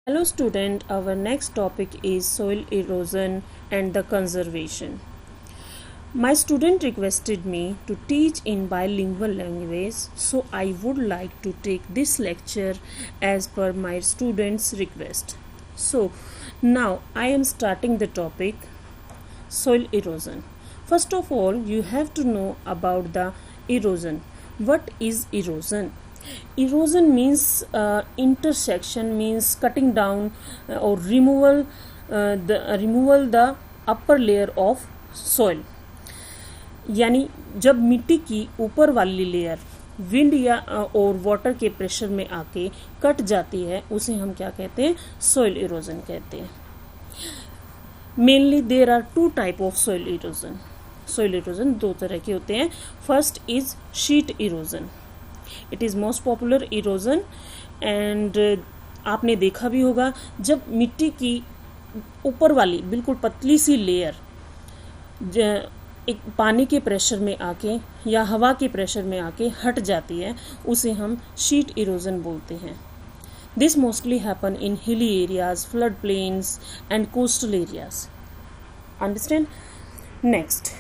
Hello student, our next topic is soil erosion and the conservation. My student requested me to teach in bilingual language, so I would like to take this lecture as per my student's request. So now I am starting the topic soil erosion. First of all, you have to know about the erosion. What is erosion? Erosion means intersection, means cutting down or removal the upper layer of soil. यानी जब मिट्टी की ऊपर वाली layer wind या और water के pressure में आके कट जाती है, उसे हम क्या कहते हैं? सोइल इरोजन कहते हैं. Mainly there are two type of soil erosion. Soil erosion दो तरह के होते हैं. First is sheet erosion. It is most popular erosion and आपने देखा भी होगा जब मिट्टी की ऊपर वाली बिल्कुल पतली सी लेयर एक पानी के प्रेशर में आके या हवा के प्रेशर में आके हट जाती है, उसे हम शीट इरोजन बोलते हैं. This mostly happen in hilly areas, flood plains and coastal areas. Understand? Next,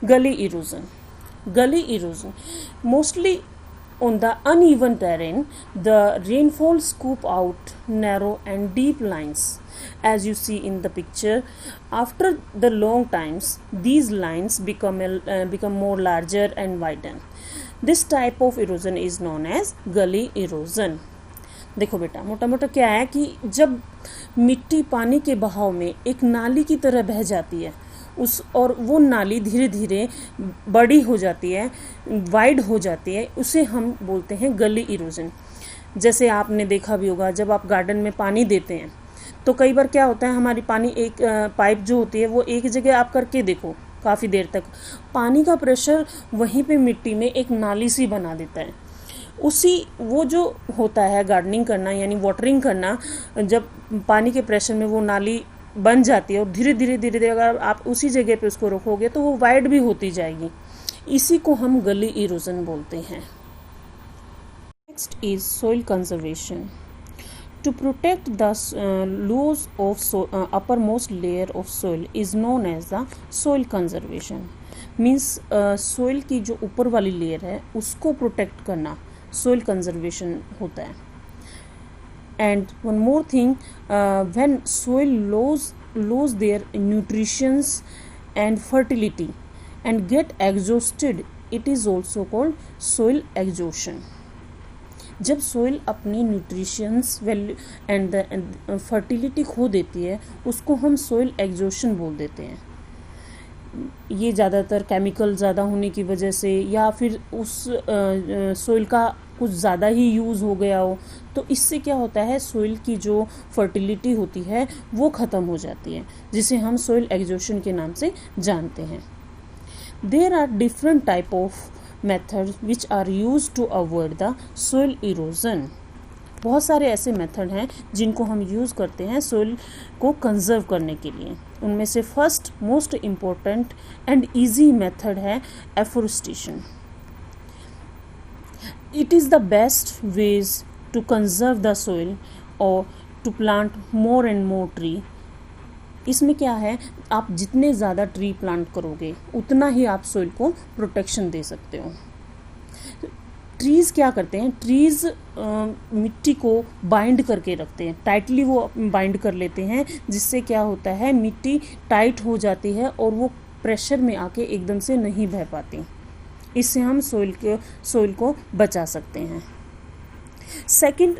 gully erosion. Gully erosion. Mostly on the uneven terrain, the rainfall scoop out narrow and deep lines. As you see in the picture, after the long times, these lines become more larger and widen. This type of erosion is known as gully erosion. देखो बेटा, मोटा मोटा क्या है कि जब मिट्टी पानी के बहाव में एक नाली की तरह बह जाती है, और वो नाली धीरे धीरे बड़ी हो जाती है, वाइड हो जाती है, उसे हम बोलते हैं गली इरोजन. जैसे आपने देखा भी होगा जब आप गार्डन में पानी देते हैं तो कई बार क्या होता है, हमारी पानी एक पाइप जो होती है वो एक जगह आप करके देखो काफ़ी देर तक, पानी का प्रेशर वहीं पे मिट्टी में एक नाली सी बना देता है. उसी वो जो होता है गार्डनिंग करना यानी वाटरिंग करना, जब पानी के प्रेशर में वो नाली बन जाती है और धीरे धीरे अगर आप उसी जगह पे उसको रखोगे तो वो वाइड भी होती जाएगी. इसी को हम गली इरोजन बोलते हैं. Next is soil conservation. To protect the loose of upper most layer of soil is known as the soil conservation. Means soil की जो ऊपर वाली लेयर है उसको प्रोटेक्ट करना सोइल कंजर्वेशन होता है. And one more thing, when soil lose their nutrition and fertility and get exhausted, it is also called soil exhaustion. जब सोइल अपनी न्यूट्रिशंस वैल्यू एंड फर्टिलिटी खो देती है, उसको हम सोइल एग्जॉशन बोल देते हैं. ये ज़्यादातर केमिकल ज़्यादा होने की वजह से या फिर उस सोइल का कुछ ज़्यादा ही यूज़ हो गया हो, तो इससे क्या होता है, सोइल की जो फर्टिलिटी होती है वो ख़त्म हो जाती है, जिसे हम सोइल एग्जॉशन के नाम से जानते हैं. There are different type of methods which are use to avoid the soil erosion. बहुत सारे ऐसे मेथड हैं जिनको हम यूज़ करते हैं सोइल को कंजर्व करने के लिए. उनमें से first most important and easy method है afforestation. It is the best ways to conserve the soil और to plant more and more tree. इसमें क्या है, आप जितने ज़्यादा ट्री प्लांट करोगे उतना ही आप सोइल को प्रोटेक्शन दे सकते हो. ट्रीज़ क्या करते हैं, ट्रीज़ मिट्टी को बाइंड करके रखते हैं, टाइटली वो बाइंड कर लेते हैं, जिससे क्या होता है मिट्टी टाइट हो जाती है और वो प्रेशर में आके एकदम से नहीं बह पाती. इससे हम सोइल को बचा सकते हैं. सेकंड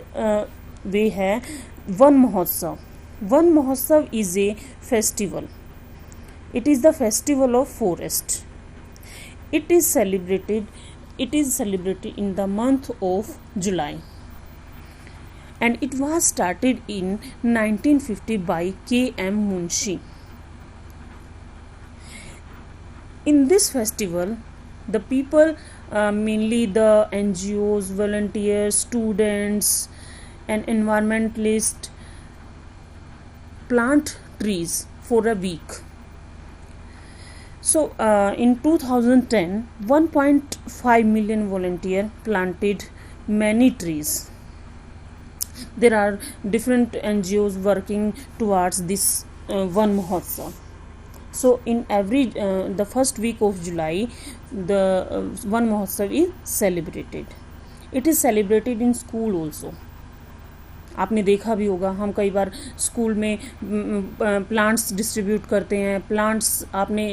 वे है वन महोत्सव. वन महोत्सव is a festival. It is the festival of forest. It is celebrated in the month of July, and it was started in 1950 by K.M. Munshi. In this festival, the people, mainly the NGOs, volunteers, students and environmentalists, plant trees for a week. So in 2010, 1.5 million volunteers planted many trees. There are different NGOs working towards this Van Mahotsav. So in every the first week of July, the Van Mahotsav is celebrated. It is celebrated in school also. आपने देखा भी होगा, हम कई बार school में plants distribute करते हैं, plants आपने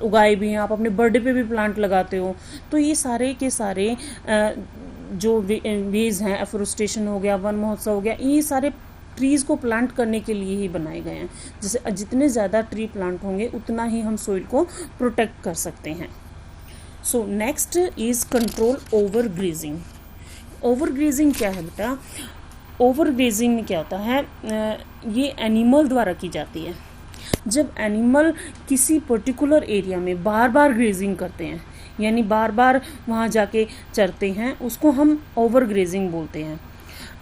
उगाए भी हैं, आप अपने बर्थडे पे भी प्लांट लगाते हो. तो ये सारे के सारे जो वेज हैं, एफोरेस्टेशन हो गया, वन महोत्सव हो गया, ये सारे ट्रीज़ को प्लांट करने के लिए ही बनाए गए हैं. जैसे जितने ज़्यादा ट्री प्लांट होंगे उतना ही हम सोइल को प्रोटेक्ट कर सकते हैं. So next is control over grazing. Over grazing क्या है बेटा? ओवर ग्रेजिंग में क्या होता है, ये एनिमल द्वारा की जाती है. जब एनिमल किसी पर्टिकुलर एरिया में बार बार ग्रेजिंग करते हैं, यानी बार बार वहाँ जाके चरते हैं, उसको हम ओवर ग्रेजिंग बोलते हैं.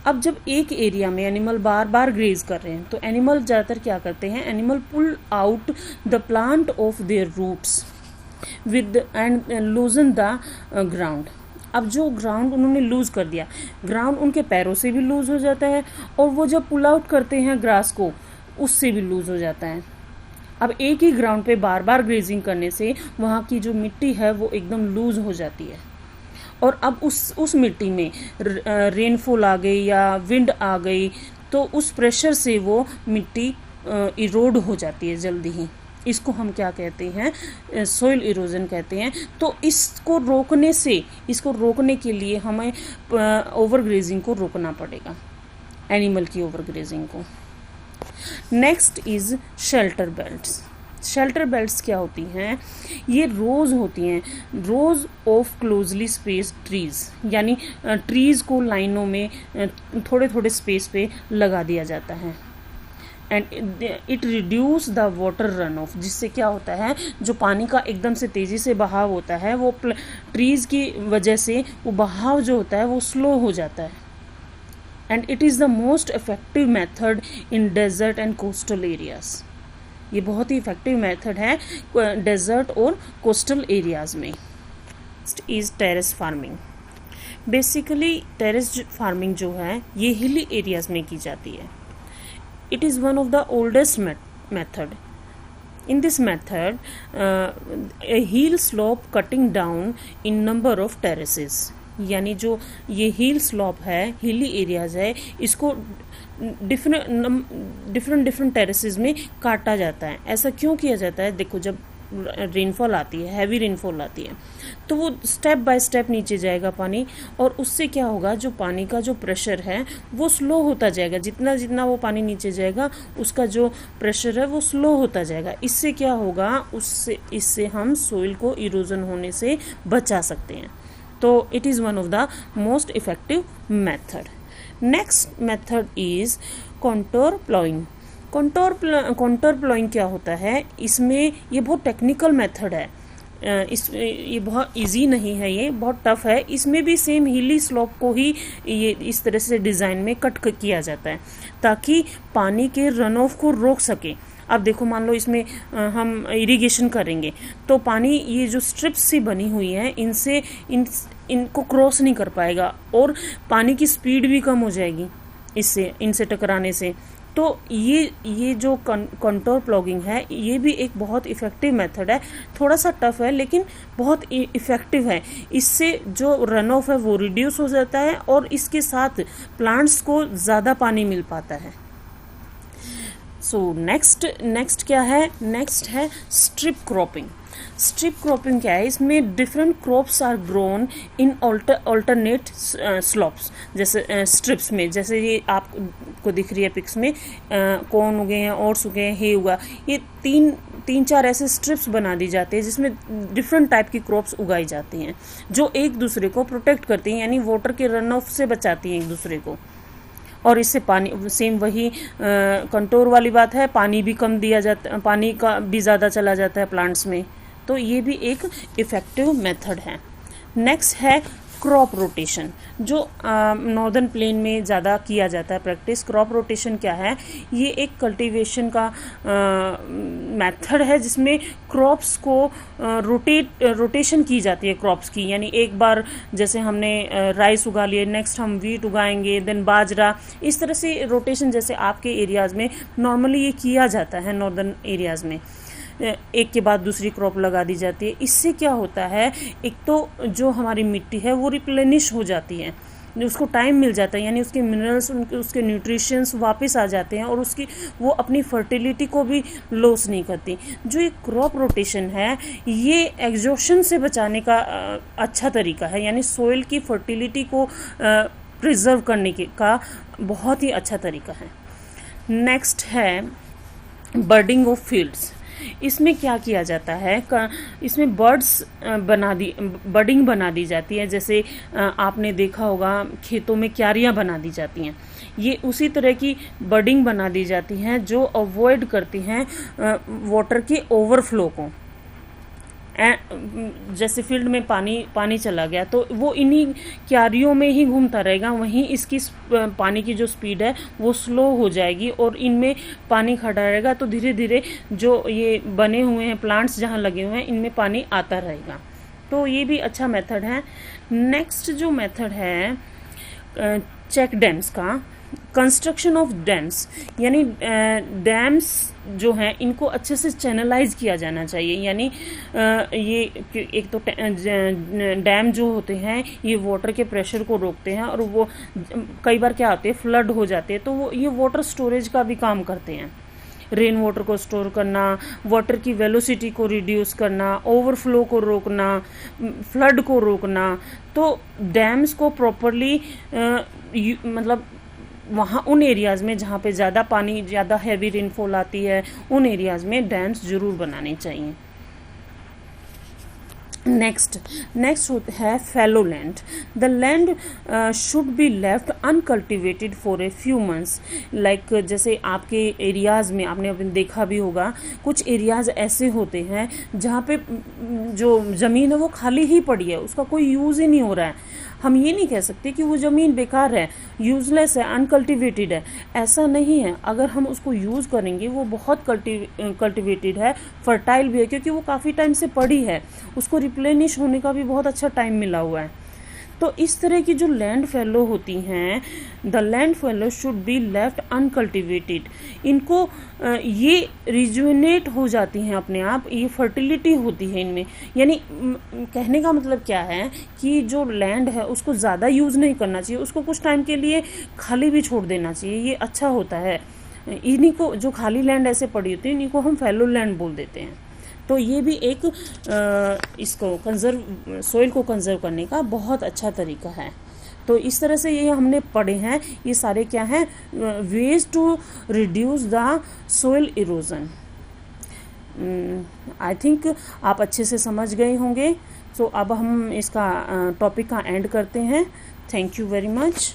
अब जब एक एरिया में एनिमल बार बार ग्रेज कर रहे हैं, तो एनिमल ज़्यादातर क्या करते हैं, animal pull out the plant of their roots with and loosen the ground. अब जो ग्राउंड उन्होंने लूज़ कर दिया, ग्राउंड उनके पैरों से भी लूज़ हो जाता है, और वो जब पुल आउट करते हैं ग्रास को, उससे भी लूज़ हो जाता है. अब एक ही ग्राउंड पे बार बार ग्रेजिंग करने से वहाँ की जो मिट्टी है वो एकदम लूज़ हो जाती है. और अब उस मिट्टी में रेनफॉल आ गई या विंड आ गई, तो उस प्रेशर से वो मिट्टी इरोड हो जाती है जल्दी ही. इसको हम क्या कहते हैं, सोइल इरोजन कहते हैं. तो इसको रोकने के लिए हमें ओवरग्रेजिंग को रोकना पड़ेगा, एनिमल की ओवरग्रेजिंग को. Next is shelter belts. Shelter belts क्या होती हैं? ये रोज़ होती हैं, रोज़ ऑफ क्लोजली स्पेस्ड ट्रीज़, यानी ट्रीज़ को लाइनों में थोड़े थोड़े स्पेस पे लगा दिया जाता है. And it reduce the water run of, जिससे क्या होता है, जो पानी का एकदम से तेज़ी से बहाव होता है, वो ट्रीज़ की वजह से वो बहाव जो होता है वो स्लो हो जाता है. And it is the most effective method in desert and coastal areas. ये बहुत ही इफेक्टिव मेथड है डेजर्ट और कोस्टल एरियाज़ में. Is terrace farming. Basically terrace farming जो है ये हिली एरियाज़ में की जाती है. It is one of the oldest method. In this method, a hill slope cutting down in number of terraces. यानी जो ये हिल स्लॉप है, हिली एरियाज है, इसको डिफरेंट टेरेसेस में काटा जाता है. ऐसा क्यों किया जाता है? देखो, जब रेनफॉल आती है, हैवी रेनफॉल आती है, तो वो स्टेप बाय स्टेप नीचे जाएगा पानी, और उससे क्या होगा, जो पानी का जो प्रेशर है वो स्लो होता जाएगा. जितना जितना वो पानी नीचे जाएगा उसका जो प्रेशर है वो स्लो होता जाएगा. इससे क्या होगा, इससे हम सोइल को इरोजन होने से बचा सकते हैं. तो it is one of the most effective method. Next method is contour ploughing. Contour ploughing क्या होता है? इसमें ये बहुत टेक्निकल मेथड है. ये बहुत इजी नहीं है, ये बहुत टफ है. इसमें भी सेम हिली स्लोप को ही ये इस तरह से डिज़ाइन में कट किया जाता है ताकि पानी के रन ऑफ को रोक सके. अब देखो, मान लो इसमें हम इरिगेशन करेंगे तो पानी ये जो स्ट्रिप्स सी बनी हुई हैं इनसे इनको क्रॉस नहीं कर पाएगा, और पानी की स्पीड भी कम हो जाएगी इनसे टकराने से. तो ये जो कंटोर प्लॉगिंग है ये भी एक बहुत इफ़ेक्टिव मेथड है. थोड़ा सा टफ है लेकिन बहुत इफ़ेक्टिव है. इससे जो रन ऑफ है वो रिड्यूस हो जाता है, और इसके साथ प्लांट्स को ज़्यादा पानी मिल पाता है. सो नेक्स्ट क्या है? नेक्स्ट है स्ट्रिप क्रॉपिंग. स्ट्रिप क्रॉपिंग क्या है? इसमें different crops are grown in alternate slopes. जैसे स्ट्रिप्स में, जैसे ये आपको दिख रही है पिक्स में, कॉर्न उगे हैं, ओट्स उगे हैं, हे उगा. ये तीन चार ऐसे स्ट्रिप्स बना दी जाती है जिसमें डिफरेंट टाइप की क्रॉप्स उगाई जाती हैं जो एक दूसरे को प्रोटेक्ट करती हैं, यानी वाटर के रन ऑफ से बचाती हैं एक दूसरे को. और इससे पानी, सेम वही कंटोर वाली बात है, पानी भी कम दिया जाता, पानी का भी ज़्यादा चला जाता है प्लांट्स में. तो ये भी एक इफ़ेक्टिव मेथड है. नेक्स्ट है क्रॉप रोटेशन, जो नॉर्दर्न प्लेन में ज़्यादा किया जाता है प्रैक्टिस। क्रॉप रोटेशन क्या है? ये एक कल्टीवेशन का मेथड है जिसमें क्रॉप्स को रोटेशन की जाती है क्रॉप्स की। यानी एक बार जैसे हमने राइस उगा लिए, नेक्स्ट हम वीट उगाएंगे, देन बाजरा, इस तरह से रोटेशन जैसे आपके एरियाज़ में नॉर्मली ये किया जाता है। नॉर्दर्न एरियाज़ में एक के बाद दूसरी क्रॉप लगा दी जाती है। इससे क्या होता है, एक तो जो हमारी मिट्टी है वो रिप्लेनिश हो जाती है, उसको टाइम मिल जाता है, यानी उसके मिनरल्स, उसके न्यूट्रिशंस वापस आ जाते हैं और उसकी वो अपनी फर्टिलिटी को भी लॉस नहीं करती। जो ये क्रॉप रोटेशन है ये एग्जॉशन से बचाने का अच्छा तरीका है, यानी सोइल की फर्टिलिटी को प्रिजर्व करने का बहुत ही अच्छा तरीका है। नेक्स्ट है बर्डिंग ऑफ फील्ड्स। इसमें क्या किया जाता है, इसमें बर्डिंग बना दी जाती है। जैसे आपने देखा होगा खेतों में क्यारियां बना दी जाती हैं, ये उसी तरह की बर्डिंग बना दी जाती हैं जो अवॉइड करती हैं वाटर के ओवरफ्लो को। जैसे फील्ड में पानी चला गया तो वो इन्हीं क्यारियों में ही घूमता रहेगा, वहीं इसकी पानी की जो स्पीड है वो स्लो हो जाएगी और इनमें पानी खड़ा रहेगा, तो धीरे धीरे जो ये बने हुए हैं प्लांट्स जहाँ लगे हुए हैं इनमें पानी आता रहेगा। तो ये भी अच्छा मेथड है। नेक्स्ट जो मेथड है चेक डैम्स का, कंस्ट्रक्शन ऑफ डैम्स, यानी डैम्स जो हैं इनको अच्छे से चैनलाइज किया जाना चाहिए। यानी ये एक तो डैम जो होते हैं ये वाटर के प्रेशर को रोकते हैं और वो कई बार क्या होते हैं फ्लड हो जाते हैं, तो वो ये वाटर स्टोरेज का भी काम करते हैं। रेन वाटर को स्टोर करना, वाटर की वेलोसिटी को रिड्यूस करना, ओवरफ्लो को रोकना, फ्लड को रोकना। तो डैम्स को प्रॉपरली मतलब वहाँ उन एरियाज़ में जहाँ पे ज़्यादा पानी, ज़्यादा हैवी रेनफॉल आती है, उन एरियाज़ में डैम्स ज़रूर बनाने चाहिए। नेक्स्ट है fallow land. The land should be left uncultivated for a few months. Like जैसे आपके एरियाज़ में आपने देखा भी होगा, कुछ एरियाज़ ऐसे होते हैं जहाँ पे जो ज़मीन है वो खाली ही पड़ी है, उसका कोई यूज़ ही नहीं हो रहा है। हम ये नहीं कह सकते कि वो ज़मीन बेकार है, यूज़लेस है, अनकल्टिवेटेड है, ऐसा नहीं है। अगर हम उसको यूज़ करेंगे वो बहुत कल्टिवेटेड है, फर्टाइल भी है, क्योंकि वो काफ़ी टाइम से पड़ी है, उसको रिप्लेनिश होने का भी बहुत अच्छा टाइम मिला हुआ है। तो इस तरह की जो लैंड फैलो होती हैं, the land fallow should be left uncultivated. इनको ये रिजुविनेट हो जाती हैं अपने आप, ये फर्टिलिटी होती है इनमें। यानी कहने का मतलब क्या है कि जो लैंड है उसको ज़्यादा यूज़ नहीं करना चाहिए, उसको कुछ टाइम के लिए खाली भी छोड़ देना चाहिए, ये अच्छा होता है। इन्हीं को, जो खाली लैंड ऐसे पड़ी होती है, इन्हीं को हम फैलो लैंड बोल देते हैं। तो ये भी एक इसको सोइल को कंजर्व करने का बहुत अच्छा तरीका है। तो इस तरह से ये हमने पढ़े हैं, ये सारे क्या हैं, ways to reduce the soil erosion. I think आप अच्छे से समझ गए होंगे। सो अब हम इसका टॉपिक का एंड करते हैं। Thank you very much.